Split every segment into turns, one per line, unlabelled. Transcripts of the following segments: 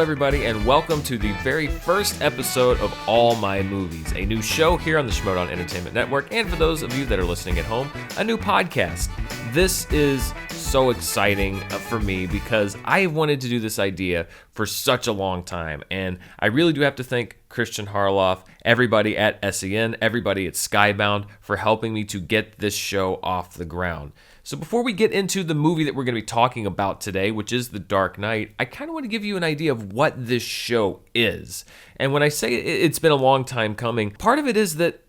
everybody, and welcome to the very first episode of All My Movies, a new show here on the Schmoedown Entertainment Network, and for those of you that are listening at home, a new podcast. This is so exciting for me because I wanted to do this idea for such a long time, and I really do have to thank Christian Harloff, everybody at SEN, everybody at Skybound for helping me to get this show off the ground. So before we get into the movie that we're going to be talking about today, which is The Dark Knight, I kind of want to give you an idea of what this show is. And when I say it's been a long time coming, part of it is that,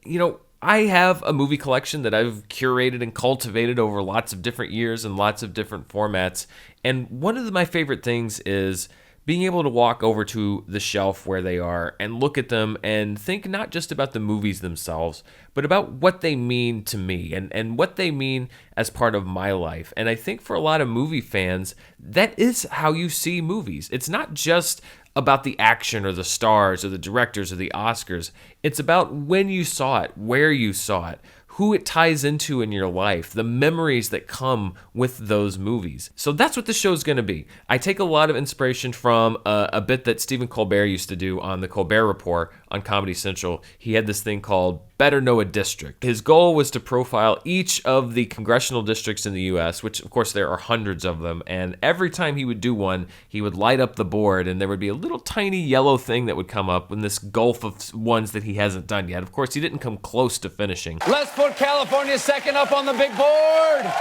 I have a movie collection that I've curated and cultivated over lots of different years and lots of different formats. And one of my favorite things is being able to walk over to the shelf where they are and look at them and think not just about the movies themselves, but about what they mean to me and what they mean as part of my life. And I think for a lot of movie fans, that is how you see movies. It's not just about the action or the stars or the directors or the Oscars. It's about when you saw it, where you saw it, who it ties into in your life, the memories that come with those movies. So that's what the show's going to be. I take a lot of inspiration from a bit that Stephen Colbert used to do on the Colbert Report on Comedy Central. He had this thing called Better Know a District. His goal was to profile each of the congressional districts in the U.S., which of course there are hundreds of them, and every time he would do one, he would light up the board and there would be a little tiny yellow thing that would come up in this gulf of ones that he hasn't done yet. Of course, he didn't come close to finishing.
Let's put California second up on the big board!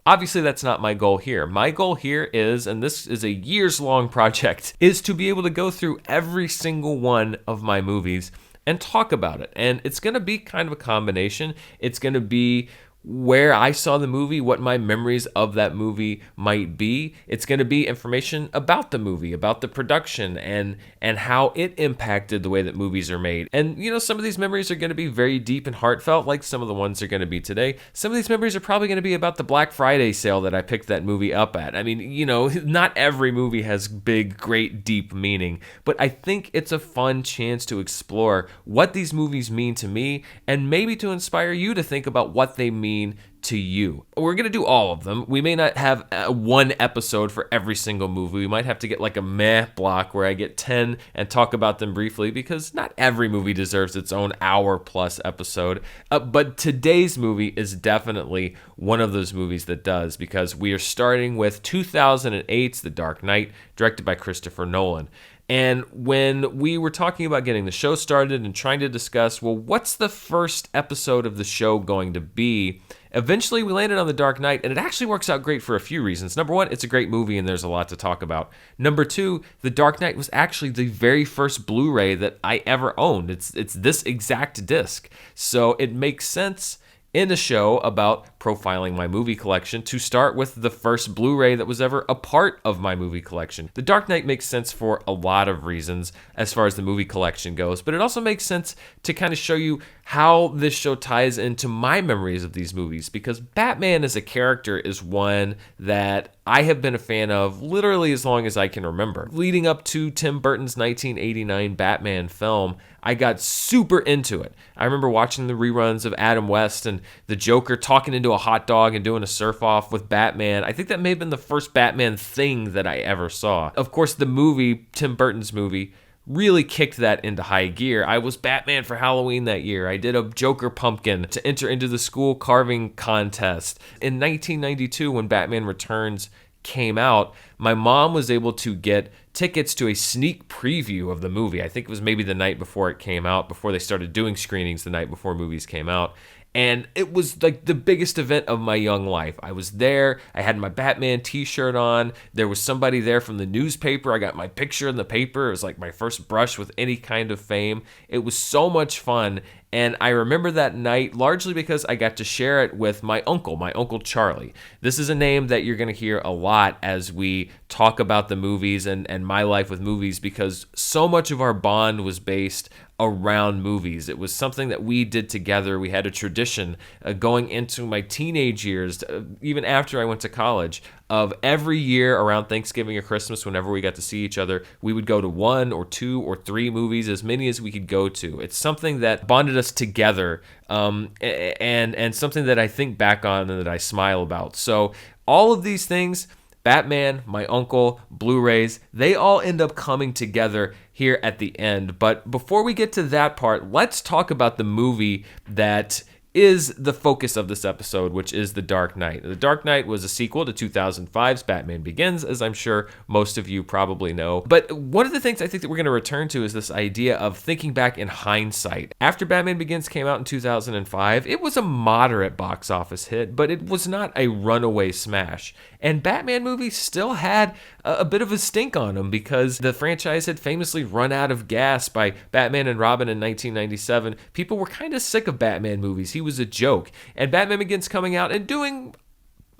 Obviously, that's not my goal here. My goal here is, and this is a years-long project, is to be able to go through every single one of my movies and talk about it. And it's going to be kind of a combination. It's going to be where I saw the movie, what my memories of that movie might be. It's going to be information about the movie, about the production, and how it impacted the way that movies are made. And, some of these memories are going to be very deep and heartfelt, like some of the ones are going to be today. Some of these memories are probably going to be about the Black Friday sale that I picked that movie up at. I mean, not every movie has big, great, deep meaning, but I think it's a fun chance to explore what these movies mean to me, and maybe to inspire you to think about what they mean to you. We're going to do all of them. We may not have one episode for every single movie. We might have to get like a meh block where I get 10 and talk about them briefly, because not every movie deserves its own hour-plus episode. But today's movie is definitely one of those movies that does, because we are starting with 2008's The Dark Knight, directed by Christopher Nolan. And when we were talking about getting the show started and trying to discuss, well, what's the first episode of the show going to be? Eventually, we landed on The Dark Knight, and it actually works out great for a few reasons. Number one, it's a great movie, and there's a lot to talk about. Number two, The Dark Knight was actually the very first Blu Ray that I ever owned. It's this exact disc. So it makes sense in a show about profiling my movie collection to start with the first Blu Ray that was ever a part of my movie collection. The Dark Knight makes sense for a lot of reasons as far as the movie collection goes, but it also makes sense to kind of show you how this show ties into my memories of these movies, because Batman as a character is one that I have been a fan of literally as long as I can remember. Leading up to Tim Burton's 1989 Batman film, I got super into it. I remember watching the reruns of Adam West and the Joker talking into a hot dog and doing a surf-off with Batman. I think that may have been the first Batman thing that I ever saw. Of course, the movie, Tim Burton's movie, really kicked that into high gear. I was Batman for Halloween that year. I did a Joker pumpkin to enter into the school carving contest. In 1992, when Batman Returns came out, my mom was able to get tickets to a sneak preview of the movie. I think it was maybe the night before it came out, before they started doing screenings the night before movies came out. And it was like the biggest event of my young life. I was there. I had my Batman t-shirt on. There was somebody there from the newspaper. I got my picture in the paper. It was like my first brush with any kind of fame. It was so much fun. And I remember that night largely because I got to share it with my Uncle Charlie. This is a name that you're going to hear a lot as we talk about the movies and my life with movies, because so much of our bond was based around movies. It was something that we did together. We had a tradition going into my teenage years, even after I went to college, of every year around Thanksgiving or Christmas, whenever we got to see each other, we would go to 1 or 2 or 3 movies, as many as we could go to. It's something that bonded us together, and something that I think back on and that I smile about. So all of these things, Batman, my uncle, Blu Rays, they all end up coming together here at the end. But before we get to that part, let's talk about the movie that is the focus of this episode, which is The Dark Knight. The Dark Knight was a sequel to 2005's Batman Begins, as I'm sure most of you probably know. But one of the things I think that we're going to return to is this idea of thinking back in hindsight. After Batman Begins came out in 2005, it was a moderate box office hit, but it was not a runaway smash. And Batman movies still had a bit of a stink on them because the franchise had famously run out of gas by Batman and Robin in 1997. People were kind of sick of Batman movies. He was a joke. And Batman Begins coming out and doing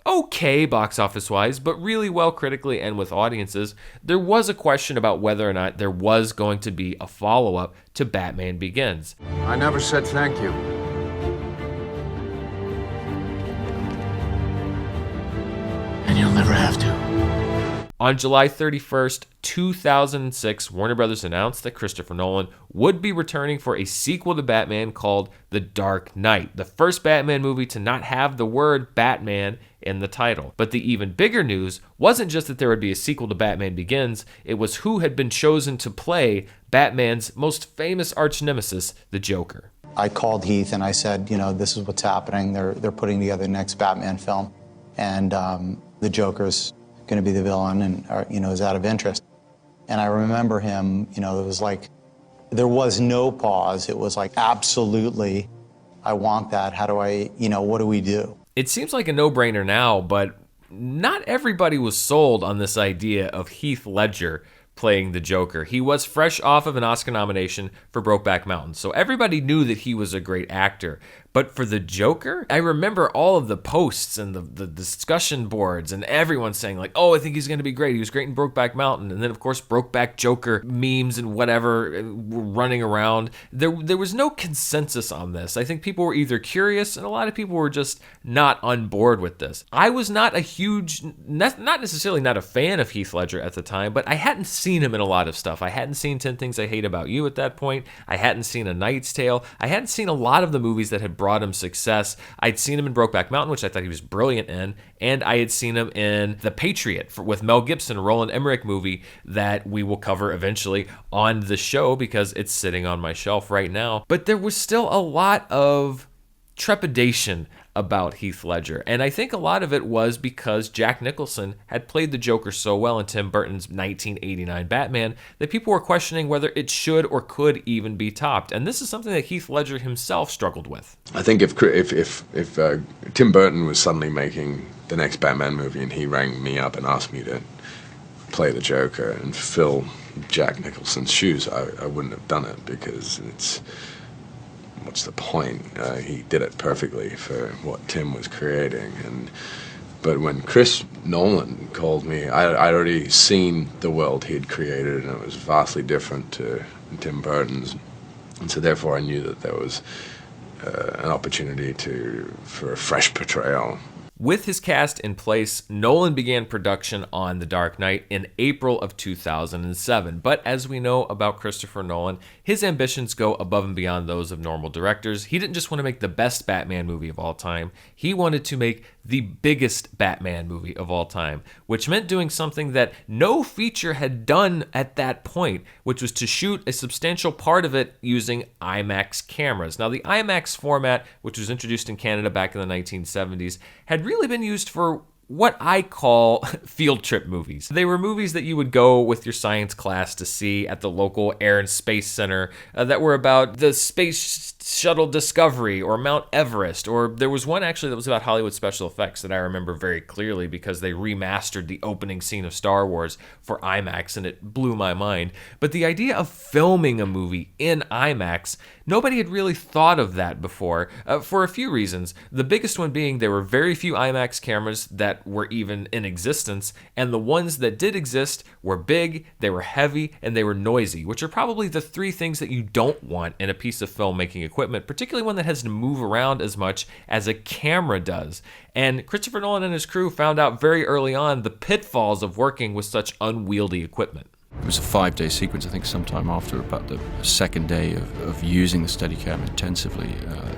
okay box office wise, but really well critically and with audiences. There was a question about whether or not there was going to be a follow-up to Batman Begins.
I never said thank you. And you'll never have to.
On July 31st, 2006, Warner Brothers announced that Christopher Nolan would be returning for a sequel to Batman called The Dark Knight, the first Batman movie to not have the word Batman in the title. But the even bigger news wasn't just that there would be a sequel to Batman Begins, it was who had been chosen to play Batman's most famous arch nemesis, the Joker.
I called Heath and I said, this is what's happening. They're putting together the next Batman film, and the Joker's going to be the villain, and is out of interest. And I remember him, it was like, there was no pause. It was like, absolutely, I want that. How do I, what do we do?
It seems like a no-brainer now, but not everybody was sold on this idea of Heath Ledger playing the Joker. He was fresh off of an Oscar nomination for Brokeback Mountain, so everybody knew that he was a great actor. But for the Joker, I remember all of the posts and the discussion boards and everyone saying like, oh, I think he's going to be great. He was great in Brokeback Mountain. And then, of course, Brokeback Joker memes and whatever were running around. There was no consensus on this. I think people were either curious and a lot of people were just not on board with this. I was not a huge, not necessarily not a fan of Heath Ledger at the time, but I hadn't seen him in a lot of stuff. I hadn't seen 10 Things I Hate About You at that point. I hadn't seen A Knight's Tale. I hadn't seen a lot of the movies that had brought him success. I'd seen him in Brokeback Mountain, which I thought he was brilliant in, and I had seen him in The Patriot with Mel Gibson, a Roland Emmerich movie that we will cover eventually on the show because it's sitting on my shelf right now. But there was still a lot of trepidation about Heath Ledger, and I think a lot of it was because Jack Nicholson had played the Joker so well in Tim Burton's 1989 Batman that people were questioning whether it should or could even be topped, and this is something that Heath Ledger himself struggled with.
I think if Tim Burton was suddenly making the next Batman movie and he rang me up and asked me to play the Joker and fill Jack Nicholson's shoes, I wouldn't have done it because it's... what's the point? He did it perfectly for what Tim was creating. But when Chris Nolan called me, I'd already seen the world he had created, and it was vastly different to Tim Burton's. And so therefore I knew that there was an opportunity for a fresh portrayal.
With his cast in place, Nolan began production on The Dark Knight in April of 2007. But as we know about Christopher Nolan, his ambitions go above and beyond those of normal directors. He didn't just want to make the best Batman movie of all time. He wanted to make the biggest Batman movie of all time, which meant doing something that no feature had done at that point, which was to shoot a substantial part of it using IMAX cameras. Now, the IMAX format, which was introduced in Canada back in the 1970s, had really been used for what I call field trip movies. They were movies that you would go with your science class to see at the local Air and Space Center that were about the Space Shuttle Discovery or Mount Everest, or there was one actually that was about Hollywood special effects that I remember very clearly because they remastered the opening scene of Star Wars for IMAX and it blew my mind. But the idea of filming a movie in IMAX, nobody had really thought of that before for a few reasons. The biggest one being there were very few IMAX cameras that were even in existence, and the ones that did exist were big, they were heavy, and they were noisy, which are probably the three things that you don't want in a piece of filmmaking equipment, particularly one that has to move around as much as a camera does. And Christopher Nolan and his crew found out very early on the pitfalls of working with such unwieldy equipment.
It was a 5-day sequence, I think sometime after about the second day of using the Steadicam intensively,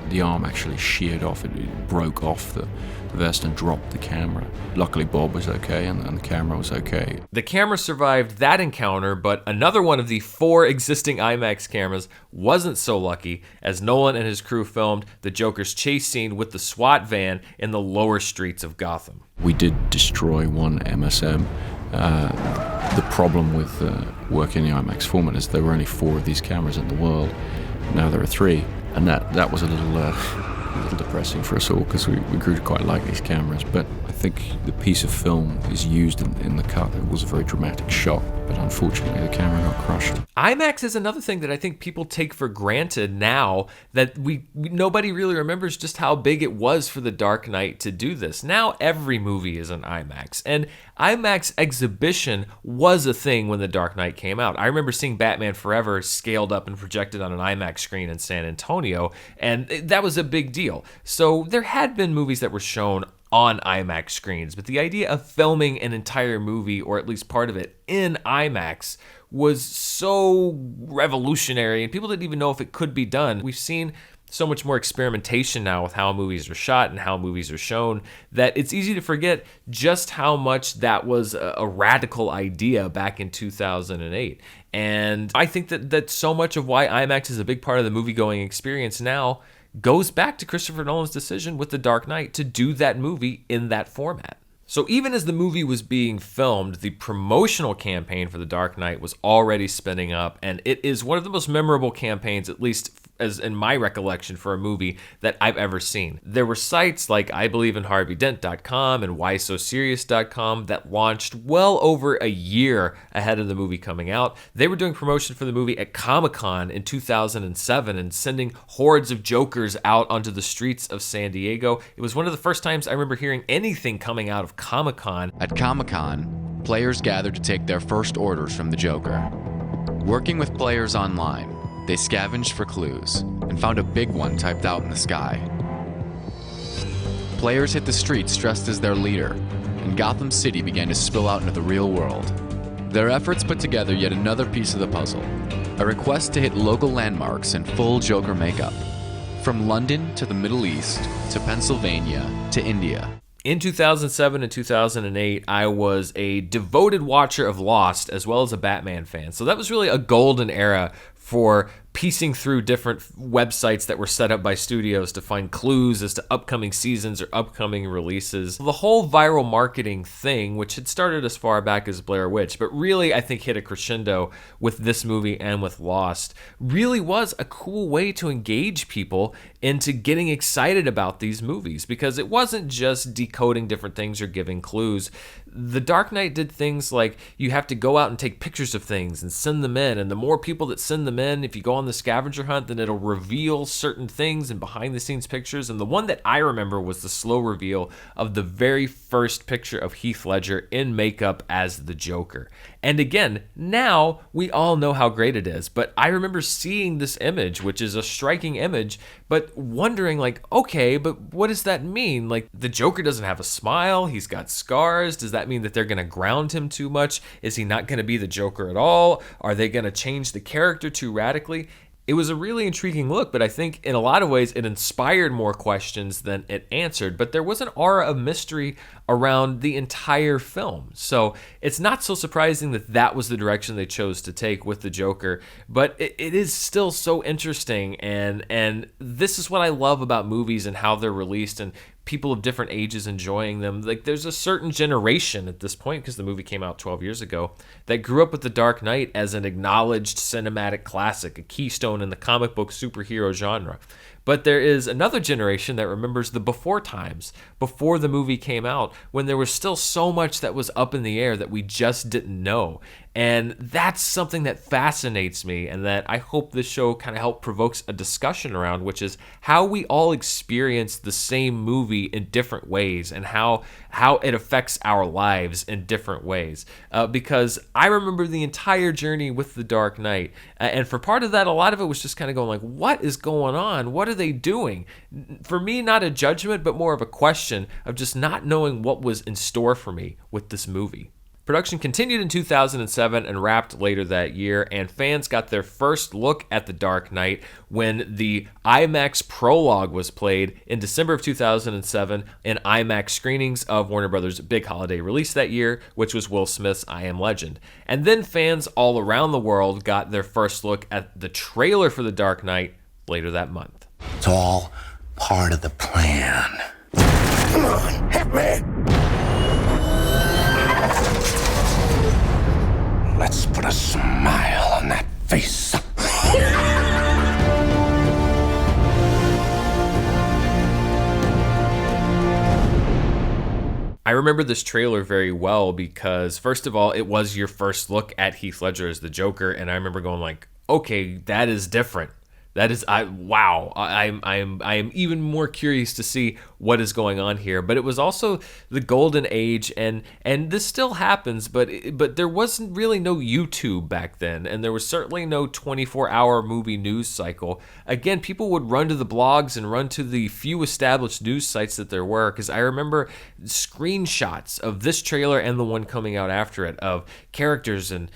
the arm actually sheared off, it broke off the vest and dropped the camera. Luckily Bob was okay and the camera was okay.
The camera survived that encounter, but another one of the 4 existing IMAX cameras wasn't so lucky, as Nolan and his crew filmed the Joker's chase scene with the SWAT van in the lower streets of Gotham.
We did destroy one MSM. The problem with working in the IMAX format is there were only 4 of these cameras in the world. Now there are 3, and that was a little depressing for us all, because we grew to quite like these cameras. But I think the piece of film is used in the cut. It was a very dramatic shot, but unfortunately the camera got crushed.
IMAX is another thing that I think people take for granted now, that nobody really remembers just how big it was for The Dark Knight to do this. Now every movie is an IMAX, and IMAX exhibition was a thing when The Dark Knight came out. I remember seeing Batman Forever scaled up and projected on an IMAX screen in San Antonio, and that was a big deal. So there had been movies that were shown on IMAX screens, but the idea of filming an entire movie, or at least part of it, in IMAX was so revolutionary, and people didn't even know if it could be done. We've seen so much more experimentation now with how movies are shot and how movies are shown, that it's easy to forget just how much that was a radical idea back in 2008. And I think that so much of why IMAX is a big part of the movie-going experience now goes back to Christopher Nolan's decision with The Dark Knight to do that movie in that format. So even as the movie was being filmed, the promotional campaign for The Dark Knight was already spinning up, and it is one of the most memorable campaigns, at least as in my recollection, for a movie that I've ever seen. There were sites like IBelieveInHarveyDent.com and WhySoSerious.com that launched well over a year ahead of the movie coming out. They were doing promotion for the movie at Comic-Con in 2007 and sending hordes of Jokers out onto the streets of San Diego. It was one of the first times I remember hearing anything coming out of Comic-Con.
At Comic-Con, players gathered to take their first orders from the Joker. Working with players online, they scavenged for clues and found a big one typed out in the sky. Players hit the streets dressed as their leader, and Gotham City began to spill out into the real world. Their efforts put together yet another piece of the puzzle, a request to hit local landmarks in full Joker makeup, from London to the Middle East to Pennsylvania to India.
In 2007 and 2008, I was a devoted watcher of Lost as well as a Batman fan. So that was really a golden era for piecing through different websites that were set up by studios to find clues as to upcoming seasons or upcoming releases. The whole viral marketing thing, which had started as far back as Blair Witch, but really I think hit a crescendo with this movie and with Lost, really was a cool way to engage people into getting excited about these movies, because it wasn't just decoding different things or giving clues. The Dark Knight did things like you have to go out and take pictures of things and send them in, and the more people that send them in, if you go on the scavenger hunt, then it'll reveal certain things and behind the scenes pictures. And the one that I remember was the slow reveal of the very first picture of Heath Ledger in makeup as the Joker. And again, now we all know how great it is, but I remember seeing this image, which is a striking image, but wondering like, okay, but what does that mean? Like, the Joker doesn't have a smile, he's got scars. Does that mean that they're going to ground him too much? Is he not going to be the Joker at all? Are they going to change the character too radically? It was a really intriguing look, but I think in a lot of ways it inspired more questions than it answered. But there was an aura of mystery around the entire film. So it's not so surprising that that was the direction they chose to take with the Joker. But it is still so interesting. And this is what I love about movies and how they're released and people of different ages enjoying them. Like, there's a certain generation at this point, because the movie came out 12 years ago, that grew up with The Dark Knight as an acknowledged cinematic classic, a keystone in the comic book superhero genre. But there is another generation that remembers the before times, before the movie came out, when there was still so much that was up in the air that we just didn't know. And that's something that fascinates me, and that I hope this show kind of helps provokes a discussion around, which is how we all experience the same movie in different ways, and how it affects our lives in different ways. Because I remember the entire journey with The Dark Knight, and for part of that, a lot of it was just kind of going like, what is going on? What are they doing? For me, not a judgment, but more of a question of just not knowing what was in store for me with this movie. Production continued in 2007 and wrapped later that year, and fans got their first look at The Dark Knight when the IMAX prologue was played in December of 2007 in IMAX screenings of Warner Brothers' big holiday release that year, which was Will Smith's I Am Legend. And then fans all around the world got their first look at the trailer for The Dark Knight later that month.
It's all part of the plan. Hit me! Let's put a smile on that face.
I remember this trailer very well because, first of all, it was your first look at Heath Ledger as the Joker, and I remember going like, okay, that is different. That is, wow. I am even more curious to see what is going on here. But it was also the golden age, and this still happens, but there wasn't really no YouTube back then, and there was certainly no 24-hour movie news cycle. Again, people would run to the blogs and run to the few established news sites that there were, because I remember screenshots of this trailer and the one coming out after it of characters and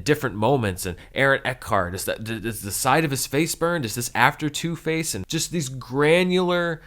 different moments, and Aaron Eckhart, is the side of his face burned? Is this after Two-Face? And just these granular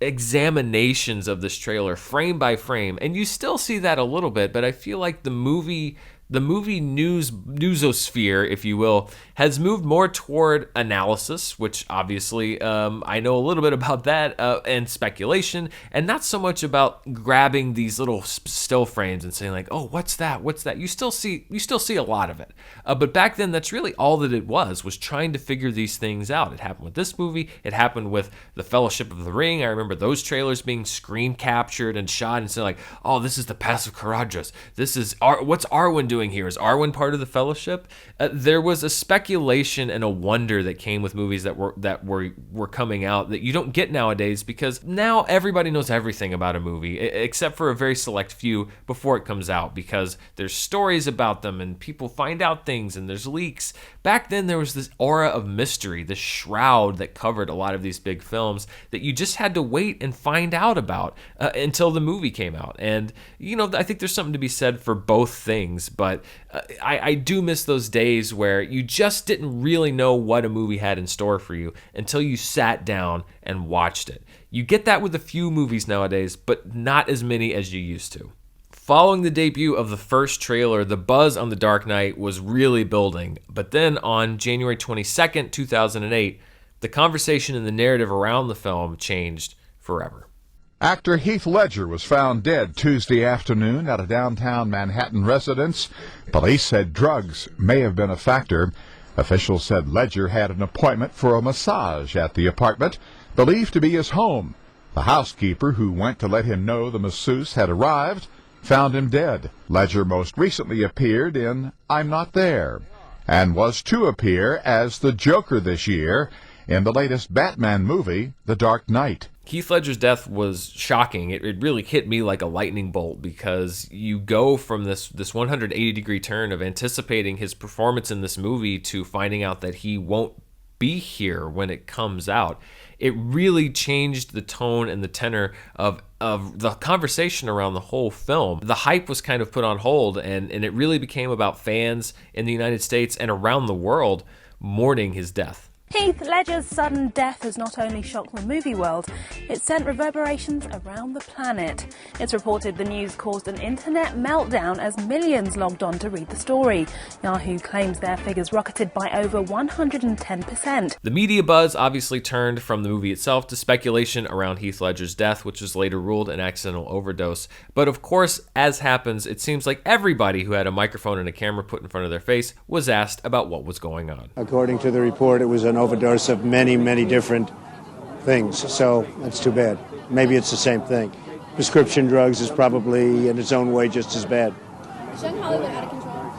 examinations of this trailer frame by frame, and you still see that a little bit, but I feel like the movie newsosphere, if you will, has moved more toward analysis, which obviously I know a little bit about that, and speculation, and not so much about grabbing these little still frames and saying like, oh, what's that? You still see a lot of it, but back then that's really all that it was trying to figure these things out. It happened with this movie. It happened with The Fellowship of the Ring. I remember those trailers being screen captured and shot and saying like, oh, this is the Pass of Karajas. This is what's Arwen doing here? Is Arwen part of the Fellowship? There was a speculation and a wonder that came with movies that were coming out that you don't get nowadays, because now everybody knows everything about a movie except for a very select few before it comes out, because there's stories about them and people find out things and there's leaks. Back then there was this aura of mystery, this shroud that covered a lot of these big films that you just had to wait and find out about until the movie came out. And I think there's something to be said for both things, but I do miss those days where you just didn't really know what a movie had in store for you until you sat down and watched it. You get that with a few movies nowadays, but not as many as you used to. Following the debut of the first trailer, the buzz on The Dark Knight was really building, but then on January 22nd, 2008, the conversation and the narrative around the film changed forever.
Actor Heath Ledger was found dead Tuesday afternoon at a downtown Manhattan residence. Police said drugs may have been a factor. Officials said Ledger had an appointment for a massage at the apartment, believed to be his home. The housekeeper, who went to let him know the masseuse had arrived, found him dead. Ledger most recently appeared in I'm Not There, and was to appear as the Joker this year in the latest Batman movie, The Dark Knight.
Heath Ledger's death was shocking. It really hit me like a lightning bolt, because you go from this 180-degree turn of anticipating his performance in this movie to finding out that he won't be here when it comes out. It really changed the tone and the tenor of the conversation around the whole film. The hype was kind of put on hold, and it really became about fans in the United States and around the world mourning his death.
Heath Ledger's sudden death has not only shocked the movie world, it sent reverberations around the planet. It's reported the news caused an internet meltdown as millions logged on to read the story. Yahoo claims their figures rocketed by over 110%.
The media buzz obviously turned from the movie itself to speculation around Heath Ledger's death, which was later ruled an accidental overdose. But of course, as happens, it seems like everybody who had a microphone and a camera put in front of their face was asked about what was going on.
According to the report, it was an overdose of many, many different things, so that's too bad. Maybe it's the same thing. Prescription drugs is probably, in its own way, just as bad.
Is young Hollywood out of control?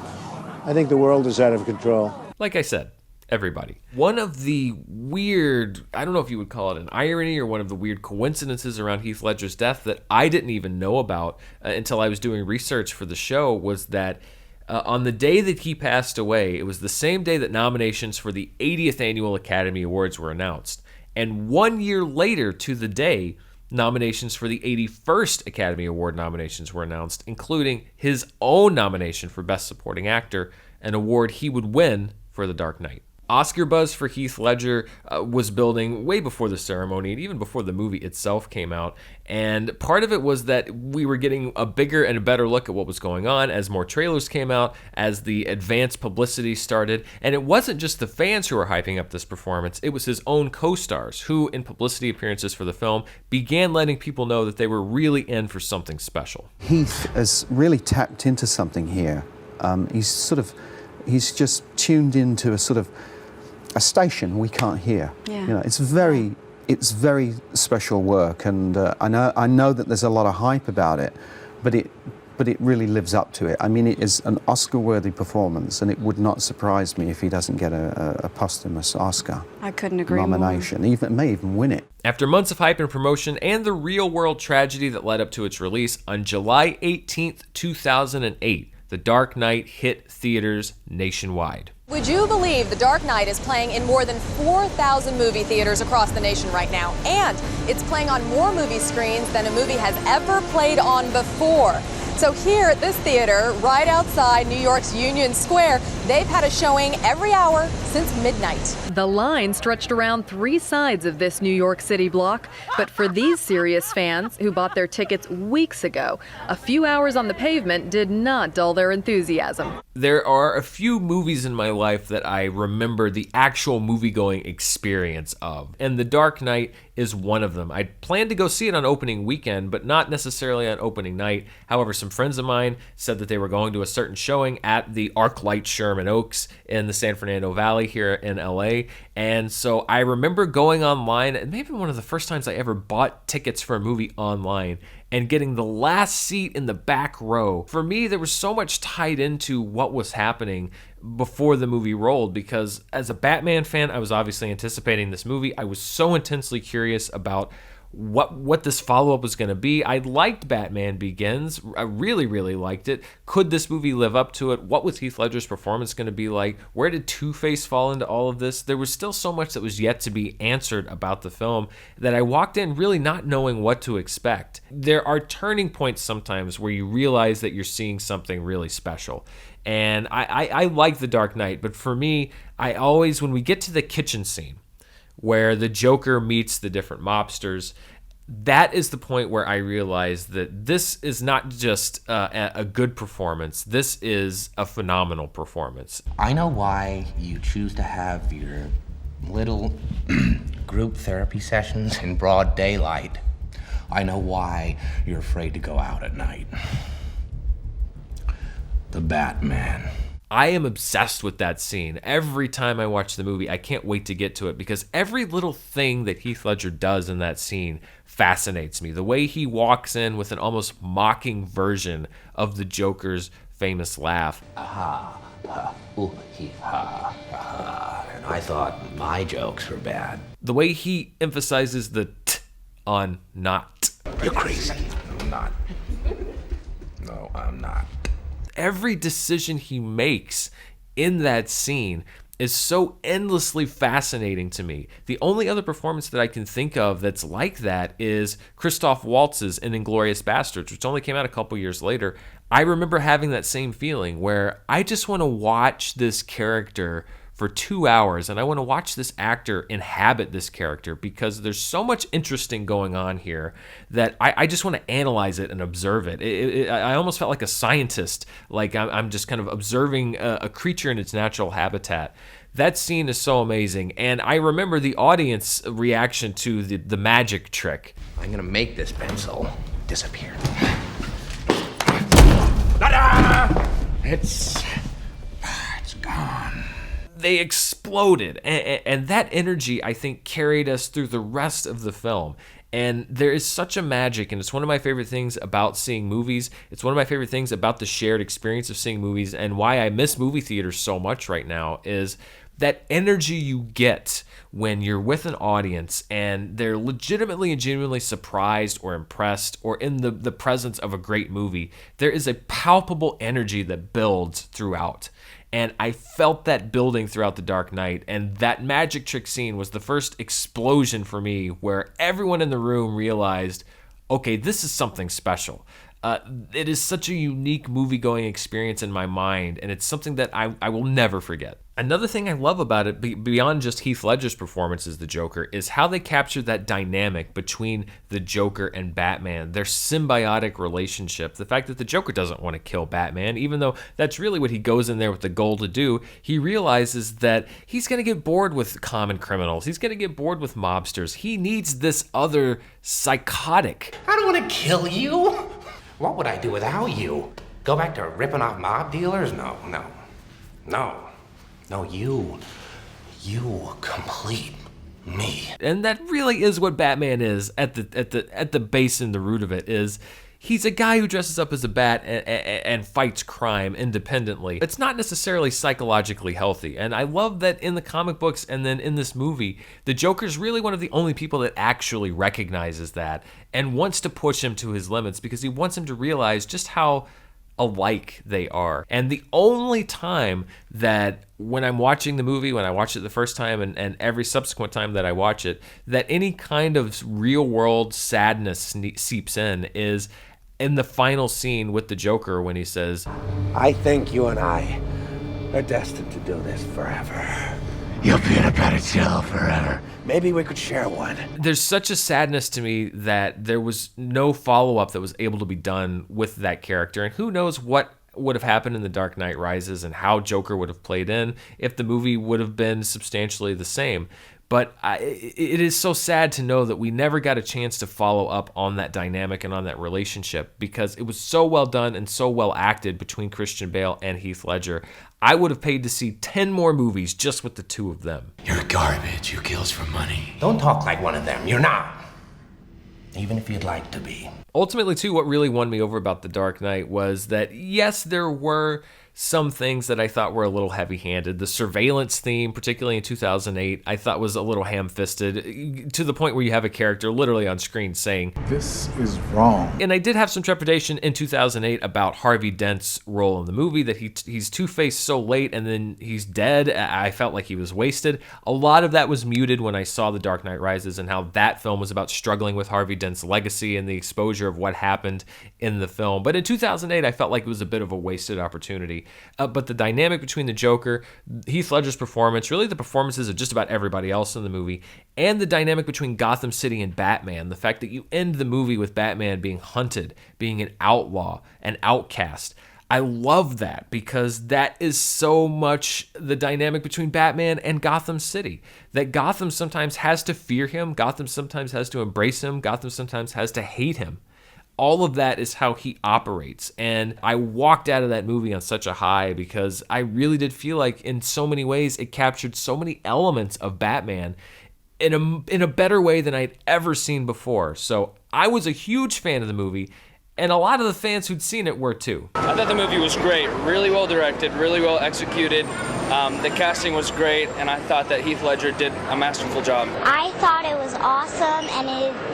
I think the world is out of control.
Like I said, everybody. One of the weird, I don't know if you would call it an irony or one of the weird coincidences around Heath Ledger's death that I didn't even know about until I was doing research for the show was that on the day that he passed away, it was the same day that nominations for the 80th Annual Academy Awards were announced. And 1 year later to the day, nominations for the 81st Academy Award nominations were announced, including his own nomination for Best Supporting Actor, an award he would win for The Dark Knight. Oscar buzz for Heath Ledger was building way before the ceremony and even before the movie itself came out. And part of it was that we were getting a bigger and a better look at what was going on as more trailers came out, as the advanced publicity started. And it wasn't just the fans who were hyping up this performance, it was his own co-stars who, in publicity appearances for the film, began letting people know that they were really in for something special.
Heath has really tapped into something here. He's just tuned into a sort of a station we can't hear.
Yeah.
You know, it's very special work, and I know that there's a lot of hype about it, but it really lives up to it. I mean, it is an Oscar-worthy performance, and it would not surprise me if he doesn't get a posthumous Oscar
I couldn't agree
nomination.
more.
May even win it.
After months of hype and promotion and the real-world tragedy that led up to its release, on July 18th, 2008, The Dark Knight hit theaters nationwide.
Would you believe The Dark Knight is playing in more than 4,000 movie theaters across the nation right now, and it's playing on more movie screens than a movie has ever played on before. So here at this theater, right outside New York's Union Square, they've had a showing every hour since midnight.
The line stretched around 3 sides of this New York City block, but for these serious fans who bought their tickets weeks ago, a few hours on the pavement did not dull their enthusiasm.
There are a few movies in my life that I remember the actual movie-going experience of, and The Dark Knight is one of them. I planned to go see it on opening weekend, but not necessarily on opening night. However, some friends of mine said that they were going to a certain showing at the ArcLight Sherman Oaks in the San Fernando Valley here in LA. And so I remember going online, and maybe one of the first times I ever bought tickets for a movie online, and getting the last seat in the back row. For me, there was so much tied into what was happening before the movie rolled, because as a Batman fan, I was obviously anticipating this movie. I was so intensely curious about what this follow-up was going to be. I liked Batman Begins. I really, really liked it. Could this movie live up to it? What was Heath Ledger's performance going to be like? Where did Two-Face fall into all of this? There was still so much that was yet to be answered about the film that I walked in really not knowing what to expect. There are turning points sometimes where you realize that you're seeing something really special. And I like The Dark Knight, but for me, I always, when we get to the kitchen scene, where the Joker meets the different mobsters, that is the point where I realized that this is not just a good performance. This is a phenomenal performance.
I know why you choose to have your little group therapy sessions in broad daylight. I know why you're afraid to go out at night. The Batman.
I am obsessed with that scene. Every time I watch the movie, I can't wait to get to it, because every little thing that Heath Ledger does in that scene fascinates me. The way he walks in with an almost mocking version of the Joker's famous laugh.
Ha, ha, ooh, he, ha, ha. And I thought my jokes were bad.
The way he emphasizes the t on not.
You're crazy. I'm not. No, I'm not.
Every decision he makes in that scene is so endlessly fascinating to me. The only other performance that I can think of that's like that is Christoph Waltz's in Inglourious Basterds, which only came out a couple years later. I remember having that same feeling where I just want to watch this character for 2 hours, and I want to watch this actor inhabit this character, because there's so much interesting going on here that I just want to analyze it and observe it. I almost felt like a scientist, like I'm just kind of observing a creature in its natural habitat. That scene is so amazing, and I remember the audience reaction to the magic trick.
I'm gonna make this pencil disappear. It's gone.
They exploded, and that energy, I think, carried us through the rest of the film. And there is such a magic, and it's one of my favorite things about seeing movies. It's one of my favorite things about the shared experience of seeing movies, and why I miss movie theaters so much right now is that energy you get when you're with an audience and they're legitimately and genuinely surprised or impressed or in the presence of a great movie. There is a palpable energy that builds throughout. And I felt that building throughout The Dark Knight, and that magic trick scene was the first explosion for me where everyone in the room realized, okay, this is something special. It is such a unique movie-going experience in my mind, and it's something that I will never forget. Another thing I love about it, beyond just Heath Ledger's performance as the Joker, is how they captured that dynamic between the Joker and Batman, their symbiotic relationship. The fact that the Joker doesn't want to kill Batman, even though that's really what he goes in there with the goal to do, he realizes that he's going to get bored with common criminals. He's going to get bored with mobsters. He needs this other psychotic.
I don't want to kill you. What would I do without you? Go back to ripping off mob dealers? No. No, you complete me.
And that really is what Batman is at the base and the root of it is he's a guy who dresses up as a bat and fights crime independently. It's not necessarily psychologically healthy. And I love that in the comic books and then in this movie, the Joker's really one of the only people that actually recognizes that and wants to push him to his limits because he wants him to realize just how alike they are. And the only time that when I'm watching the movie, when I watch it the first time and every subsequent time that I watch it, that any kind of real world sadness seeps in is in the final scene with the Joker when he says,
I think you and I are destined to do this forever. You'll be in a better jail forever. Maybe we could share one.
There's such a sadness to me that there was no follow-up that was able to be done with that character. And who knows what would have happened in The Dark Knight Rises and how Joker would have played in if the movie would have been substantially the same. But it is so sad to know that we never got a chance to follow up on that dynamic and on that relationship because it was so well done and so well acted between Christian Bale and Heath Ledger. I would have paid to see 10 more movies just with the two of them.
You're garbage who kills for money. Don't talk like one of them. You're not. Even if you'd like to be.
Ultimately, too, what really won me over about The Dark Knight was that, yes, there were some things that I thought were a little heavy-handed. The surveillance theme, particularly in 2008, I thought was a little ham-fisted, to the point where you have a character literally on screen saying, "This is wrong." And I did have some trepidation in 2008 about Harvey Dent's role in the movie, that he's Two-Face so late and then he's dead. I felt like he was wasted. A lot of that was muted when I saw The Dark Knight Rises and how that film was about struggling with Harvey Dent's legacy and the exposure of what happened in the film. But in 2008, I felt like it was a bit of a wasted opportunity. But the dynamic between the Joker, Heath Ledger's performance, really the performances of just about everybody else in the movie, and the dynamic between Gotham City and Batman, the fact that you end the movie with Batman being hunted, being an outlaw, an outcast. I love that because that is so much the dynamic between Batman and Gotham City. That Gotham sometimes has to fear him, Gotham sometimes has to embrace him, Gotham sometimes has to hate him. All of that is how he operates. And I walked out of that movie on such a high because I really did feel like in so many ways it captured so many elements of Batman in a better way than I'd ever seen before. So I was a huge fan of the movie, and a lot of the fans who'd seen it were too.
I thought the movie was great, really well directed, really well executed. The casting was great, and I thought that Heath Ledger did a masterful job.
I thought it was awesome, and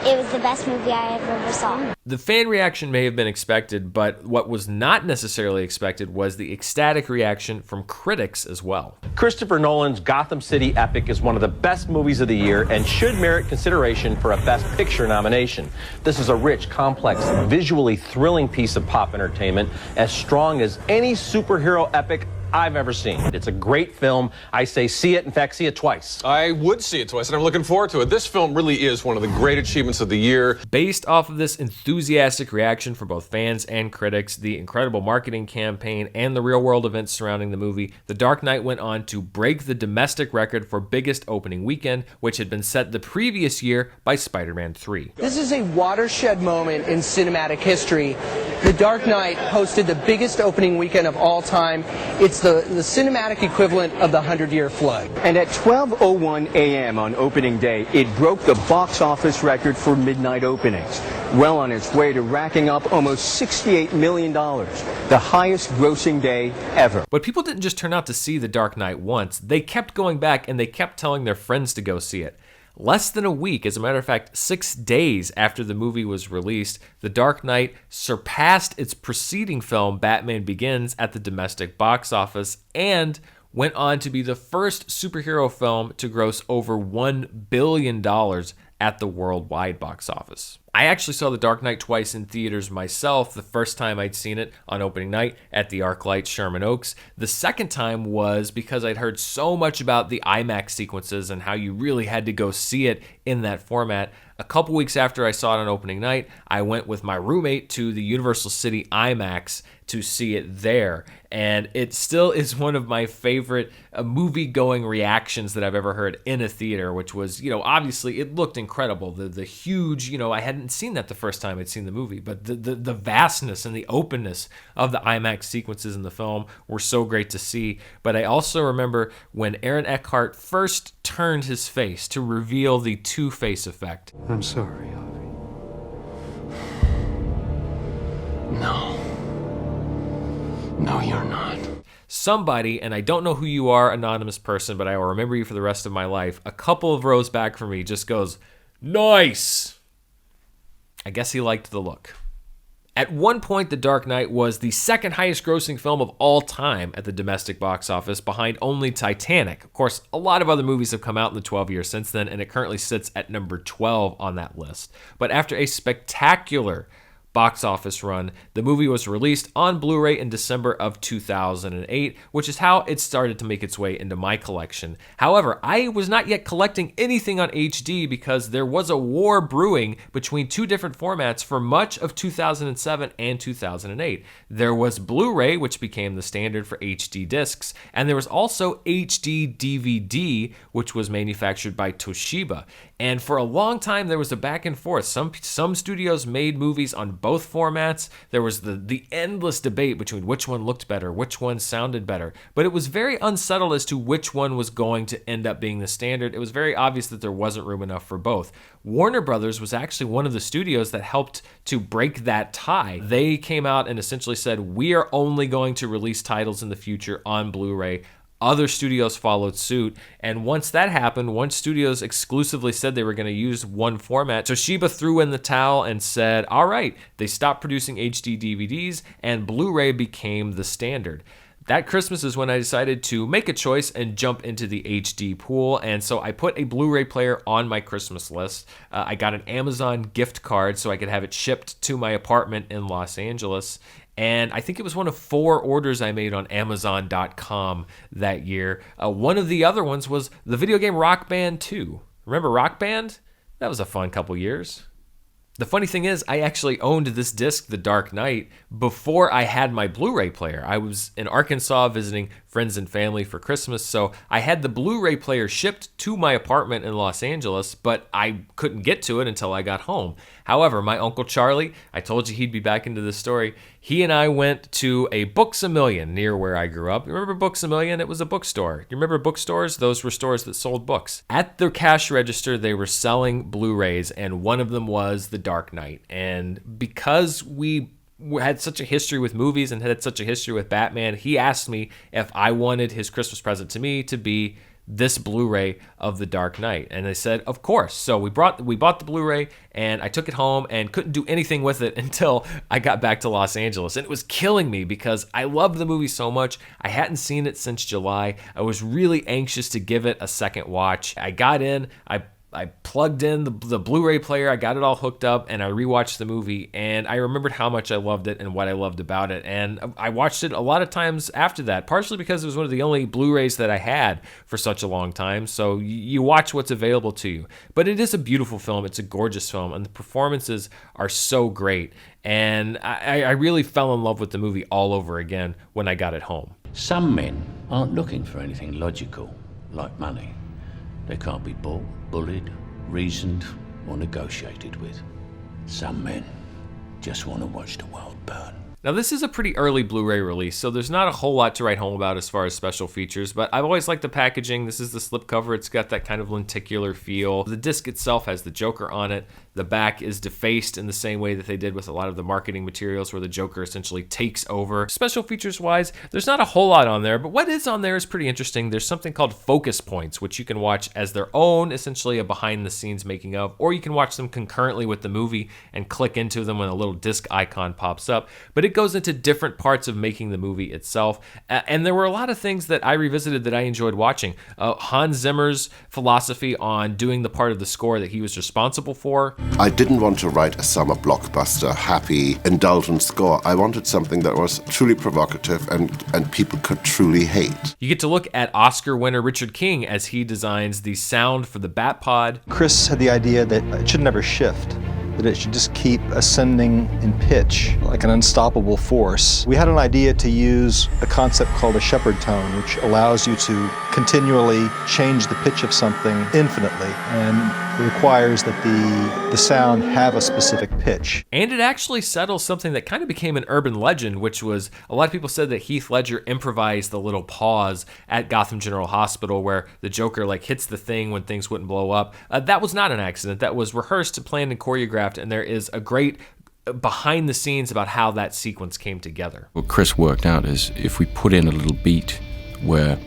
it was the best movie I ever saw.
The fan reaction may have been expected, but what was not necessarily expected was the ecstatic reaction from critics as well.
Christopher Nolan's Gotham City epic is one of the best movies of the year and should merit consideration for a Best Picture nomination. This is a rich, complex, visually thrilling piece of pop entertainment, as strong as any superhero epic I've ever seen. It's a great film. I say see it. In fact, see it twice.
I would see it twice, and I'm looking forward to it. This film really is one of the great achievements of the year.
Based off of this enthusiastic reaction from both fans and critics, the incredible marketing campaign, and the real-world events surrounding the movie, The Dark Knight went on to break the domestic record for biggest opening weekend, which had been set the previous year by Spider-Man 3.
This is a watershed moment in cinematic history. The Dark Knight hosted the biggest opening weekend of all time. It's the cinematic equivalent of the 100-year flood.
And at 12:01 a.m. on opening day, it broke the box office record for midnight openings, well on its way to racking up almost $68 million, the highest grossing day ever.
But people didn't just turn out to see The Dark Knight once. They kept going back and they kept telling their friends to go see it. Less than a week, as a matter of fact, 6 days after the movie was released, The Dark Knight surpassed its preceding film, Batman Begins, at the domestic box office and went on to be the first superhero film to gross over $1 billion at the worldwide box office. I actually saw The Dark Knight twice in theaters myself. The first time I'd seen it on opening night at the ArcLight Sherman Oaks. The second time was because I'd heard so much about the IMAX sequences and how you really had to go see it in that format. A couple weeks after I saw it on opening night, I went with my roommate to the Universal City IMAX to see it there. And it still is one of my favorite movie-going reactions that I've ever heard in a theater, which was, obviously it looked incredible. The huge, I hadn't seen that the first time I'd seen the movie, but the vastness and the openness of the IMAX sequences in the film were so great to see. But I also remember when Aaron Eckhart first turned his face to reveal the Two-Face effect.
I'm sorry, Harvey. No, you're not.
Somebody, and I don't know who you are, anonymous person, but I will remember you for the rest of my life, a couple of rows back from me just goes, "Nice!" I guess he liked the look. At one point, The Dark Knight was the second highest grossing film of all time at the domestic box office, behind only Titanic. Of course, a lot of other movies have come out in the 12 years since then, and it currently sits at number 12 on that list. But after a spectacular box office run, the movie was released on Blu-ray in December of 2008, which is how it started to make its way into my collection. However, I was not yet collecting anything on HD because there was a war brewing between two different formats for much of 2007 and 2008. There was Blu-ray, which became the standard for HD discs, and there was also HD DVD, which was manufactured by Toshiba. And for a long time, there was a back and forth. Some studios made movies on both formats. There was the endless debate between which one looked better, which one sounded better. But it was very unsettled as to which one was going to end up being the standard. It was very obvious that there wasn't room enough for both. Warner Brothers was actually one of the studios that helped to break that tie. They came out and essentially said, we are only going to release titles in the future on Blu-ray. Other studios followed suit, and once that happened, once studios exclusively said they were going to use one format, Toshiba threw in the towel and said, all right, they stopped producing HD DVDs, and Blu-ray became the standard. That Christmas is when I decided to make a choice and jump into the HD pool, and so I put a Blu-ray player on my Christmas list. I got an Amazon gift card so I could have it shipped to my apartment in Los Angeles. And I think it was one of 4 orders I made on Amazon.com that year. One of the other ones was the video game Rock Band 2. Remember Rock Band? That was a fun couple years. The funny thing is, I actually owned this disc, The Dark Knight, before I had my Blu-ray player. I was in Arkansas visiting friends and family for Christmas, so I had the Blu-ray player shipped to my apartment in Los Angeles, but I couldn't get to it until I got home. However, my Uncle Charlie, I told you he'd be back into this story, he and I went to a Books-A-Million near where I grew up. You remember Books-A-Million? It was a bookstore. You remember bookstores? Those were stores that sold books. At their cash register, they were selling Blu-rays, and one of them was The Dark Knight. And because we had such a history with movies and had such a history with Batman, he asked me if I wanted his Christmas present to me to be this Blu-ray of The Dark Knight. And I said, of course. So we bought the Blu-ray, and I took it home and couldn't do anything with it until I got back to Los Angeles. And it was killing me because I loved the movie so much. I hadn't seen it since July. I was really anxious to give it a second watch. I got in, I plugged in the Blu-ray player, I got it all hooked up, and I rewatched the movie, and I remembered how much I loved it and what I loved about it. And I watched it a lot of times after that, partially because it was one of the only Blu-rays that I had for such a long time, so you watch what's available to you. But it is a beautiful film, it's a gorgeous film, and the performances are so great. And I really fell in love with the movie all over again when I got it home.
Some men aren't looking for anything logical, like money. They can't be bought, bullied, reasoned, or negotiated with. Some men just want to watch the world burn.
Now, this is a pretty early Blu-ray release, so there's not a whole lot to write home about as far as special features, but I've always liked the packaging. This is the slipcover. It's got that kind of lenticular feel. The disc itself has the Joker on it. The back is defaced in the same way that they did with a lot of the marketing materials where the Joker essentially takes over. Special features wise, there's not a whole lot on there, but what is on there is pretty interesting. There's something called focus points, which you can watch as their own, essentially a behind the scenes making of, or you can watch them concurrently with the movie and click into them when a little disc icon pops up. But it goes into different parts of making the movie itself. And there were a lot of things that I revisited that I enjoyed watching. Hans Zimmer's philosophy on doing the part of the score that he was responsible for.
I didn't want to write a summer blockbuster, happy, indulgent score. I wanted something that was truly provocative and people could truly hate.
You get to look at Oscar winner Richard King as he designs the sound for the Bat-Pod.
Chris had the idea that it should never shift, that it should just keep ascending in pitch like an unstoppable force. We had an idea to use a concept called a shepherd tone, which allows you to continually change the pitch of something infinitely, and it requires that the sound have a specific pitch.
And it actually settles something that kind of became an urban legend, which was a lot of people said that Heath Ledger improvised the little pause at Gotham General Hospital where the Joker like hits the thing when things wouldn't blow up. That was not an accident. That was rehearsed, planned, and choreographed, and there is a great behind the scenes about how that sequence came together.
What Chris worked out is if we put in a little beat where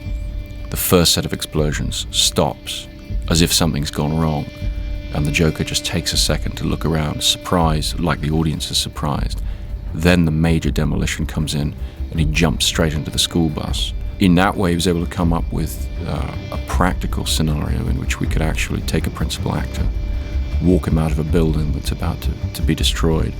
the first set of explosions stops as if something's gone wrong, and the Joker just takes a second to look around, surprised, like the audience is surprised. Then the major demolition comes in, and he jumps straight into the school bus. In that way, he was able to come up with a practical scenario in which we could actually take a principal actor, walk him out of a building that's about to be destroyed,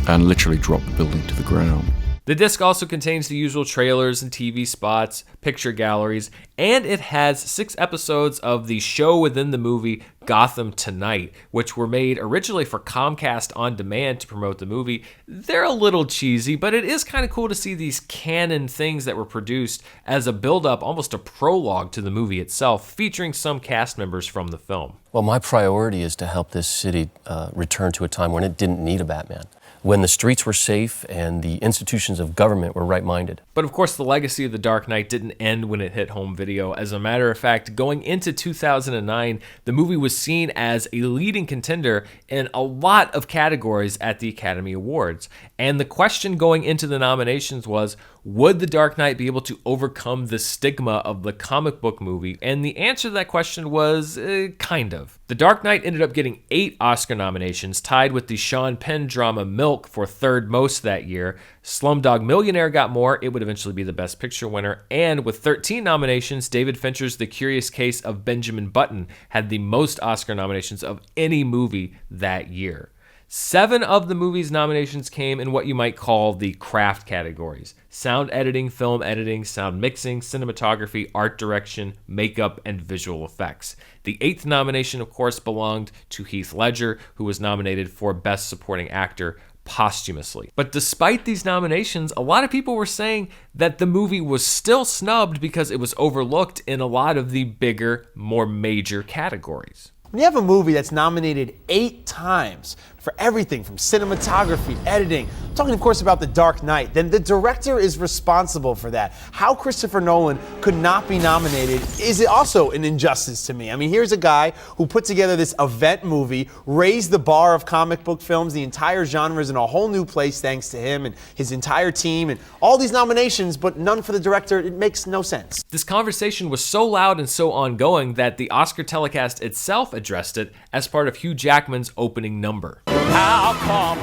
and literally drop the building to the ground.
The disc also contains the usual trailers and TV spots, picture galleries, and it has 6 episodes of the show within the movie Gotham Tonight, which were made originally for Comcast On Demand to promote the movie. They're a little cheesy, but it is kind of cool to see these canon things that were produced as a build-up, almost a prologue to the movie itself, featuring some cast members from the film.
Well, my priority is to help this city return to a time when it didn't need a Batman, when the streets were safe and the institutions of government were right-minded.
But of course, the legacy of The Dark Knight didn't end when it hit home video. As a matter of fact, going into 2009, the movie was seen as a leading contender in a lot of categories at the Academy Awards. And the question going into the nominations was, would The Dark Knight be able to overcome the stigma of the comic book movie? And the answer to that question was, kind of. The Dark Knight ended up getting 8 Oscar nominations, tied with the Sean Penn drama Milk for third most that year. Slumdog Millionaire got more. It would eventually be the Best Picture winner. And with 13 nominations, David Fincher's The Curious Case of Benjamin Button had the most Oscar nominations of any movie that year. 7 of the movie's nominations came in what you might call the craft categories: sound editing, film editing, sound mixing, cinematography, art direction, makeup, and visual effects. The 8th nomination, of course, belonged to Heath Ledger, who was nominated for Best Supporting Actor posthumously. But despite these nominations, a lot of people were saying that the movie was still snubbed because it was overlooked in a lot of the bigger, more major categories.
When you have a movie that's nominated 8 times for everything from cinematography, editing, I'm talking of course about The Dark Knight, then the director is responsible for that. How Christopher Nolan could not be nominated is also an injustice to me. I mean, here's a guy who put together this event movie, raised the bar of comic book films, the entire genre is in a whole new place thanks to him and his entire team, and all these nominations, but none for the director. It makes no sense.
This conversation was so loud and so ongoing that the Oscar telecast itself addressed it as part of Hugh Jackman's opening number.
How come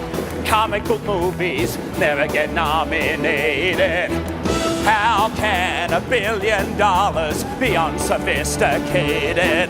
comic book movies never get nominated? How can $1 billion be unsophisticated?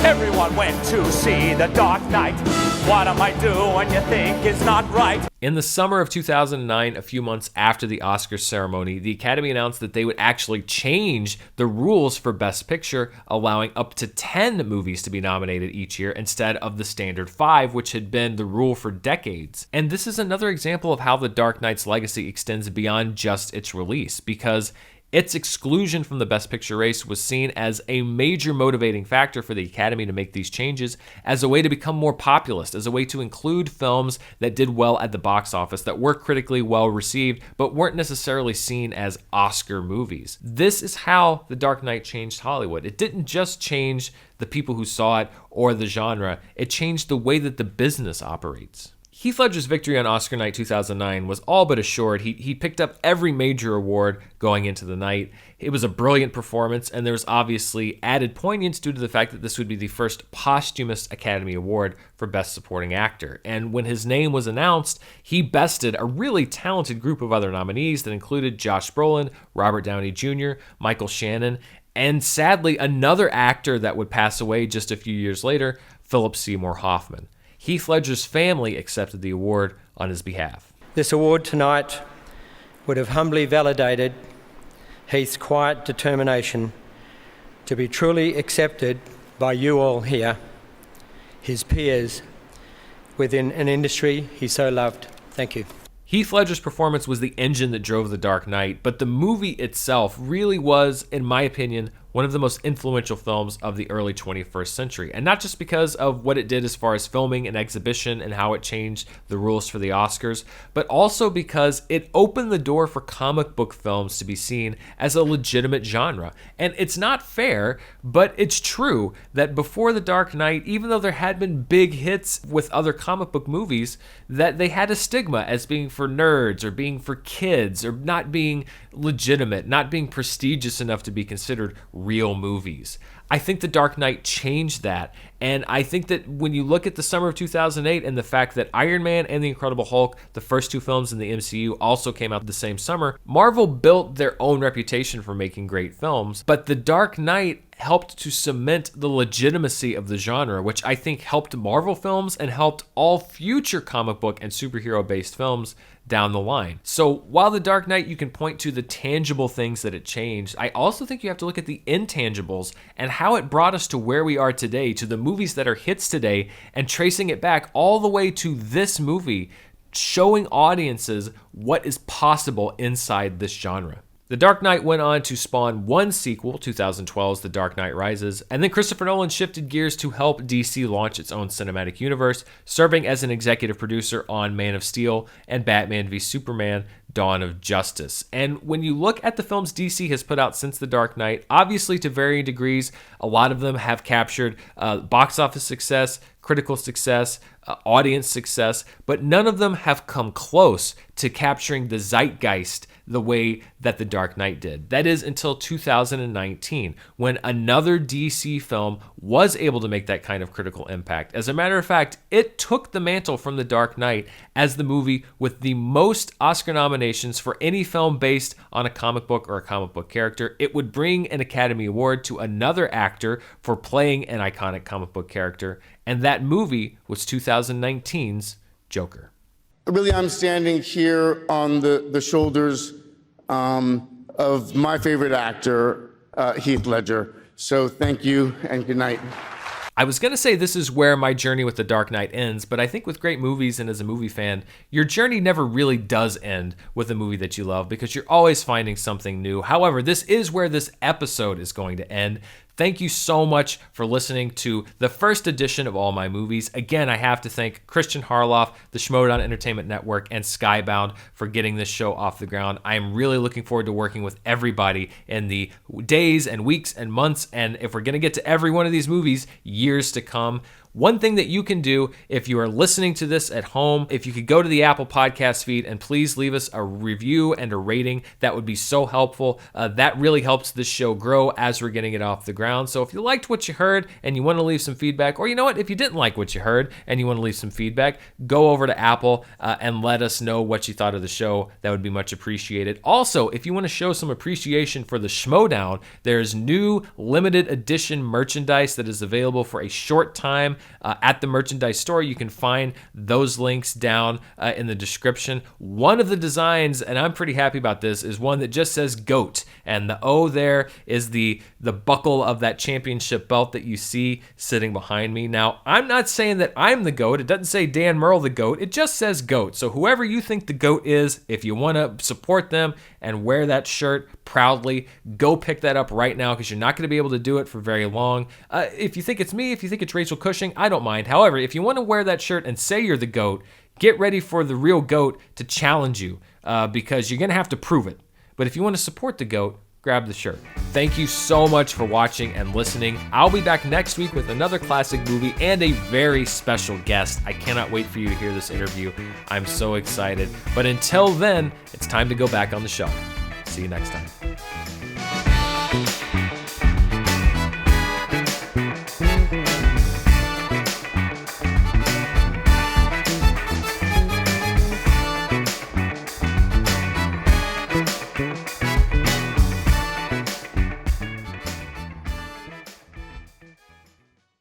Everyone went to see The Dark Knight. What am I doing you think is not right?
In the summer of 2009, a few months after the Oscars ceremony, the Academy announced that they would actually change the rules for Best Picture, allowing up to 10 movies to be nominated each year instead of the standard 5, which had been the rule for decades. And this is another example of how The Dark Knight's legacy extends beyond just its release, because Its exclusion from the Best Picture race was seen as a major motivating factor for the Academy to make these changes, as a way to become more populist, as a way to include films that did well at the box office, that were critically well received, but weren't necessarily seen as Oscar movies. This is how The Dark Knight changed Hollywood. It didn't just change the people who saw it or the genre, it changed the way that the business operates. Heath Ledger's victory on Oscar night 2009 was all but assured. He picked up every major award going into the night. It was a brilliant performance, and there was obviously added poignance due to the fact that this would be the first posthumous Academy Award for Best Supporting Actor. And when his name was announced, he bested a really talented group of other nominees that included Josh Brolin, Robert Downey Jr., Michael Shannon, and sadly, another actor that would pass away just a few years later, Philip Seymour Hoffman. Heath Ledger's family accepted the award on his behalf.
This award tonight would have humbly validated Heath's quiet determination to be truly accepted by you all here, his peers, within an industry he so loved. Thank you.
Heath Ledger's performance was the engine that drove The Dark Knight, but the movie itself really was, in my opinion, one of the most influential films of the early 21st century. And not just because of what it did as far as filming and exhibition and how it changed the rules for the Oscars, but also because it opened the door for comic book films to be seen as a legitimate genre. And it's not fair, but it's true that before The Dark Knight, even though there had been big hits with other comic book movies, that they had a stigma as being for nerds or being for kids or not being legitimate, not being prestigious enough to be considered real movies. I think The Dark Knight changed that, and I think that when you look at the summer of 2008 and the fact that Iron Man and The Incredible Hulk, the first two films in the MCU, also came out the same summer, Marvel built their own reputation for making great films, but The Dark Knight helped to cement the legitimacy of the genre, which I think helped Marvel films and helped all future comic book and superhero-based films down the line. So while The Dark Knight, you can point to the tangible things that it changed, I also think you have to look at the intangibles and how it brought us to where we are today, to the movies that are hits today, and tracing it back all the way to this movie, showing audiences what is possible inside this genre. The Dark Knight went on to spawn one sequel, 2012's The Dark Knight Rises, and then Christopher Nolan shifted gears to help DC launch its own cinematic universe, serving as an executive producer on Man of Steel and Batman v Superman: Dawn of Justice. And when you look at the films DC has put out since The Dark Knight, obviously to varying degrees, a lot of them have captured box office success, critical success, audience success, but none of them have come close to capturing the zeitgeist the way that The Dark Knight did. That is until 2019, when another DC film was able to make that kind of critical impact. As a matter of fact, it took the mantle from The Dark Knight as the movie with the most Oscar nominations for any film based on a comic book or a comic book character. It would bring an Academy Award to another actor for playing an iconic comic book character, and that movie was 2019's Joker.
Really, I'm standing here on the shoulders of my favorite actor, Heath Ledger. So thank you and good night.
I was going to say this is where my journey with The Dark Knight ends, but I think with great movies and as a movie fan, your journey never really does end with a movie that you love because you're always finding something new. However, this is where this episode is going to end. Thank you so much for listening to the first edition of All My Movies. Again, I have to thank Christian Harloff, the Schmoedown Entertainment Network, and Skybound for getting this show off the ground. I am really looking forward to working with everybody in the days and weeks and months, and if we're going to get to every one of these movies, years to come. One thing that you can do if you are listening to this at home, if you could go to the Apple Podcast feed and please leave us a review and a rating, that would be so helpful. That really helps this show grow as we're getting it off the ground. So if you liked what you heard and you want to leave some feedback, or you know what, if you didn't like what you heard and you want to leave some feedback, go over to Apple and let us know what you thought of the show. That would be much appreciated. Also, if you want to show some appreciation for the Schmoedown, there's new limited edition merchandise that is available for a short time at the merchandise store. You can find those links down in the description. One of the designs, and I'm pretty happy about this, is one that just says GOAT, and the O there is the buckle of that championship belt that you see sitting behind me. Now, I'm not saying that I'm the GOAT. It doesn't say Dan Murrell the GOAT. It just says GOAT. So whoever you think the GOAT is, if you want to support them and wear that shirt proudly, go pick that up right now, because you're not going to be able to do it for very long. If you think it's me, if you think it's Rachel Cushing, I don't mind. However, if you want to wear that shirt and say you're the GOAT, get ready for the real GOAT to challenge you, because you're going to have to prove it. But if you want to support the GOAT, grab the shirt. Thank you so much for watching and listening. I'll be back next week with another classic movie and a very special guest. I cannot wait for you to hear this interview. I'm so excited. But until then, it's time to go back on the shelf. See you next time.